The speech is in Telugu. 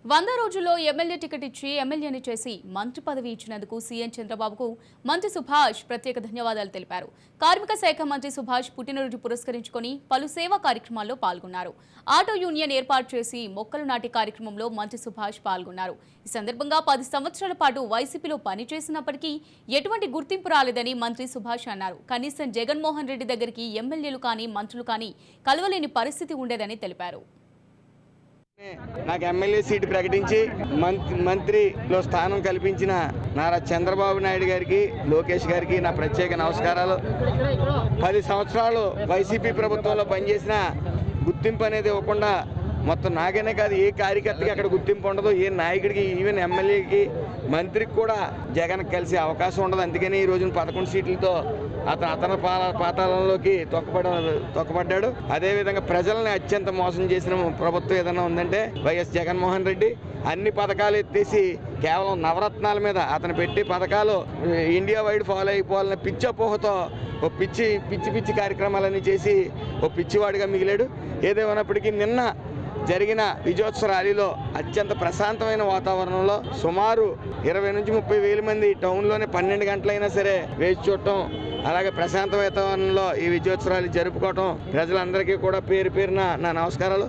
100 రోజుల్లో ఎమ్మెల్యే టికెట్ ఇచ్చి ఎమ్మెల్యేని చేసి మంత్రి పదవి ఇచ్చినందుకు సీఎం చంద్రబాబుకు మంత్రి సుభాష్ ప్రత్యేక ధన్యవాదాలు తెలిపారు. కార్మిక శాఖ మంత్రి సుభాష్ పుట్టినరోజు పురస్కరించుకొని పలు సేవా కార్యక్రమాల్లో పాల్గొన్నారు. ఆటో యూనియన్ ఏర్పాటు చేసి మొక్కలు నాటే కార్యక్రమంలో మంత్రి సుభాష్ పాల్గొన్నారు. ఈ సందర్భంగా 10 సంవత్సరాల పాటు వైసీపీలో పనిచేసినప్పటికీ ఎటువంటి గుర్తింపు రాలేదని మంత్రి సుభాష్ అన్నారు. కనీసం జగన్మోహన్ రెడ్డి దగ్గరికి ఎమ్మెల్యేలు కానీ మంత్రులు కానీ కలవలేని పరిస్థితి ఉండేదని తెలిపారు. నాకు ఎమ్మెల్యే సీటు ప్రకటించి మంత్రిలో స్థానం కల్పించిన నారా చంద్రబాబు నాయుడు గారికి, లోకేష్ గారికి నా ప్రత్యేక నమస్కారాలు. 10 సంవత్సరాలు వైసీపీ ప్రభుత్వంలో పనిచేసిన గుర్తింపు అనేది ఇవ్వకుండా మొత్తం నాకనే కాదు, ఏ కార్యకర్తకి అక్కడ గుర్తింపు ఉండదు, ఏ నాయకుడికి, ఈవెన్ ఎమ్మెల్యేకి, మంత్రికి కూడా జగన్ కలిసే అవకాశం ఉండదు. అందుకని ఈ రోజున 11 సీట్లతో అతని పాతాళంలోకి తొక్కబడ్డాడు. అదేవిధంగా ప్రజల్ని అత్యంత మోసం చేసిన ప్రభుత్వం ఏదైనా ఉందంటే వైఎస్ జగన్మోహన్ రెడ్డి. అన్ని పథకాలు ఎత్తేసి కేవలం నవరత్నాల మీద అతను పెట్టి పథకాలు ఇండియా వైడ్ ఫాలో అయిపోవాలన్న పిచ్చి అపోహతో ఓ పిచ్చి కార్యక్రమాలన్నీ చేసి ఓ పిచ్చివాడిగా మిగిలాడు. ఏదేమైనప్పటికీ నిన్న జరిగిన విజయోత్సవ ర్యాలీలో అత్యంత ప్రశాంతమైన వాతావరణంలో సుమారు 20 నుంచి 30 వేల మంది టౌన్లోనే 12 గంటలైనా సరే వేచి చూడటం, అలాగే ప్రశాంత వాతావరణంలో ఈ విజయోత్సవ ర్యాలీ జరుపుకోవటం ప్రజలందరికీ కూడా పేరు పేరున నా నమస్కారాలు.